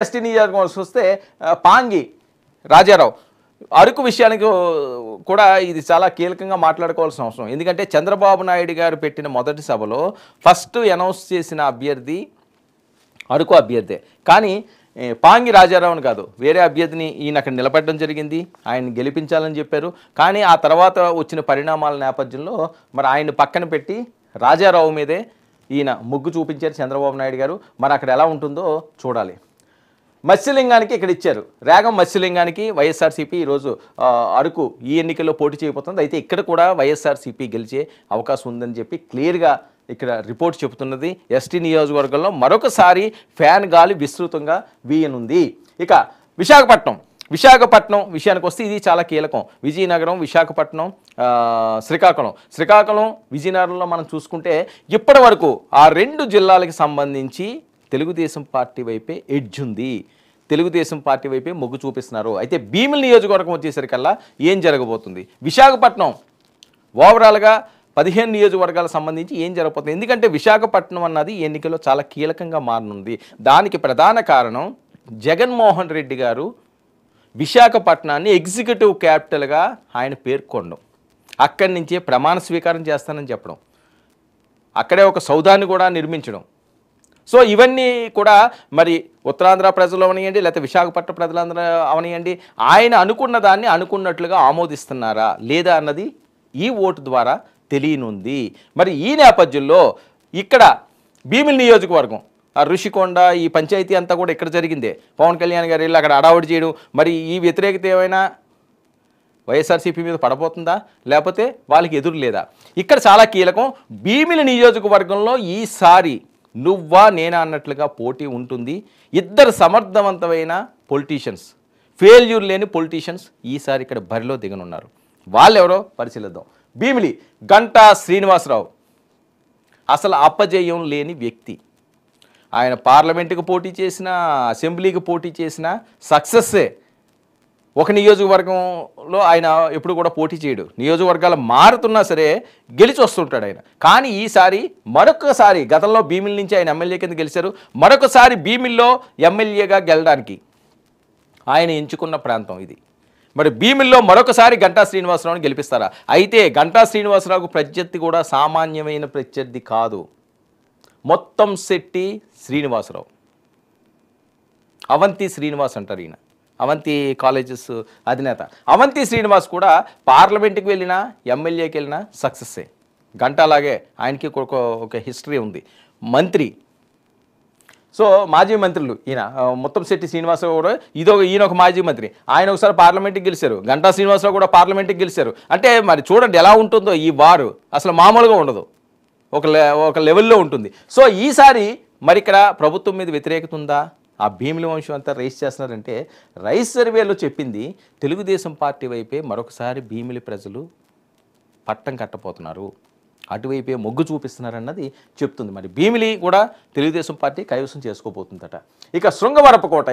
ST నియోజకవర్గం వస్తే పాంగి రాజారావు అరకు విషయానికి కూడా ఇది చాలా కీలకంగా మాట్లాడుకోవాల్సిన అవసరం. ఎందుకంటే చంద్రబాబు నాయుడు గారు పెట్టిన మొదటి సభలో ఫస్ట్ అనౌన్స్ చేసిన అభ్యర్థి అరకు అభ్యర్థే. కానీ పాంగి రాజారావుని కాదు, వేరే అభ్యర్థిని ఈయన అక్కడ నిలబెట్టడం జరిగింది. ఆయన గెలిపించాలని చెప్పారు. కానీ ఆ తర్వాత వచ్చిన పరిణామాల నేపథ్యంలో మరి ఆయన పక్కన పెట్టి రాజారావు మీదే ఈయన మొగ్గు చూపించారు చంద్రబాబు నాయుడు గారు. మరి అక్కడ ఎలా ఉంటుందో చూడాలి. మత్స్యలింగానికి ఇక్కడ ఇచ్చారు. రేగం మత్స్యలింగానికి వైఎస్ఆర్సీపీ ఈరోజు అరకు ఈ ఎన్నికల్లో పోటీ చేయబోతుంది. అయితే ఇక్కడ కూడా వైఎస్ఆర్సీపీ గెలిచే అవకాశం ఉందని చెప్పి క్లియర్గా ఇక్కడ రిపోర్ట్ చెబుతున్నది. ఎస్టీ నియోజకవర్గంలో మరొకసారి ఫ్యాన్ గాలి విస్తృతంగా వీయనుంది. ఇక విశాఖపట్నం విషయానికి వస్తే ఇది చాలా కీలకం. విజయనగరం, విశాఖపట్నం, శ్రీకాకుళం, విజయనగరంలో మనం చూసుకుంటే ఇప్పటి వరకు ఆ రెండు జిల్లాలకు సంబంధించి తెలుగుదేశం పార్టీ వైపే ఎడ్జ్ ఉంది. తెలుగుదేశం పార్టీ వైపే మొగ్గు చూపిస్తున్నారు. అయితే భీమిలి నియోజకవర్గం వచ్చేసరికల్లా ఏం జరగబోతుంది? విశాఖపట్నం ఓవరాల్గా 15 నియోజకవర్గాలకు సంబంధించి ఏం జరగబోతుంది? ఎందుకంటే విశాఖపట్నం అన్నది ఎన్నికల్లో చాలా కీలకంగా మారనుంది. దానికి ప్రధాన కారణం జగన్మోహన్ రెడ్డి గారు విశాఖపట్నాన్ని ఎగ్జిక్యూటివ్ క్యాపిటల్గా ఆయన పేర్కొనడం, అక్కడి నుంచే ప్రమాణ స్వీకారం చేస్తానని చెప్పడం, అక్కడే ఒక సౌధాన్ని కూడా నిర్మించడం. సో ఇవన్నీ కూడా మరి ఉత్తరాంధ్ర ప్రజలు అవనియండి, లేకపోతే విశాఖపట్నం ప్రజలందరూ అవనియండి, ఆయన అనుకున్న దాన్ని అనుకున్నట్లుగా ఆమోదిస్తున్నారా లేదా అన్నది ఈ ఓటు ద్వారా తెలియనుంది. మరి ఈ నేపథ్యంలో ఇక్కడ భీమిలి నియోజకవర్గం, ఆ ఋషికొండ, ఈ పంచాయతీ అంతా కూడా ఇక్కడ జరిగిందే. పవన్ కళ్యాణ్ గారు వెళ్ళి అక్కడ అడావుడి చేయడం, మరి ఈ వ్యతిరేకత ఏమైనా వైఎస్ఆర్సీపీ మీద పడబోతుందా, లేకపోతే వాళ్ళకి ఎదురు లేదా? ఇక్కడ చాలా కీలకం. భీమిలి నియోజకవర్గంలో ఈసారి నువ్వా నేనా అన్నట్లుగా పోటీ ఉంటుంది. ఇద్దరు సమర్థవంతమైన పొలిటీషియన్స్, ఫెయిల్యూర్ లేని పొలిటీషియన్స్ ఈసారి ఇక్కడ బరిలో దిగనున్నారు. వాళ్ళెవరో పరిశీలిద్దాం. భీమిలి గంటా శ్రీనివాసరావు అసలు అపజయం లేని వ్యక్తి. ఆయన పార్లమెంటుకు పోటీ చేసినా, అసెంబ్లీకి పోటీ చేసినా సక్సెస్సే. ఒక నియోజకవర్గంలో ఆయన ఎప్పుడు కూడా పోటీ చేయడు. నియోజకవర్గాలు మారుతున్నా సరే గెలిచి వస్తుంటాడు ఆయన. కానీ ఈసారి మరొకసారి, గతంలో భీమిలి నుంచి ఆయన ఎమ్మెల్యే కింద గెలిచారు, మరొకసారి భీమిల్లో ఎమ్మెల్యేగా గెలడానికి ఆయన ఎంచుకున్న ప్రాంతం ఇది. మరి భీమిల్లో మరొకసారి గంటా శ్రీనివాసరావుని గెలిపిస్తారా? అయితే గంటా శ్రీనివాసరావుకు ప్రత్యర్థి కూడా సామాన్యమైన ప్రత్యర్థి కాదు. మొత్తం శెట్టి శ్రీనివాసరావు, అవంతి శ్రీనివాస్ అంటారు ఈయన, అవంతి కాలేజెస్ అధినేత. అవంతి శ్రీనివాస్ కూడా పార్లమెంట్కి వెళ్ళినా, ఎమ్మెల్యేకి వెళ్ళినా సక్సెస్సే. గంట అలాగే ఆయనకి ఒక హిస్టరీ ఉంది. మంత్రి, సో మాజీ మంత్రులు ఈయన ముత్తంశెట్టి శ్రీనివాసరావు కూడా ఈయన ఒక మాజీ మంత్రి. ఆయన ఒకసారి పార్లమెంట్కి గెలిచారు. గంటా శ్రీనివాసరావు కూడా పార్లమెంట్కి గెలిచారు. అంటే మరి చూడండి ఎలా ఉంటుందో ఈ వారు. అసలు మామూలుగా ఉండదు, ఒక లెవెల్లో ఉంటుంది. సో ఈసారి మరి ఇక్కడ ప్రభుత్వం మీద వ్యతిరేకత ఉందా? ఆ భీమిలి వంశం అంతా రైస్ చేస్తున్నారంటే, రైస్ సర్వేలో చెప్పింది తెలుగుదేశం పార్టీ వైపే మరొకసారి భీమిలి ప్రజలు పట్టం కట్టపోతున్నారు, అటువైపే మొగ్గు చూపిస్తున్నారన్నది చెప్తుంది. మరి భీమిలి కూడా తెలుగుదేశం పార్టీ కైవసం చేసుకోబోతుందట. ఇక శృంగవరపుకోట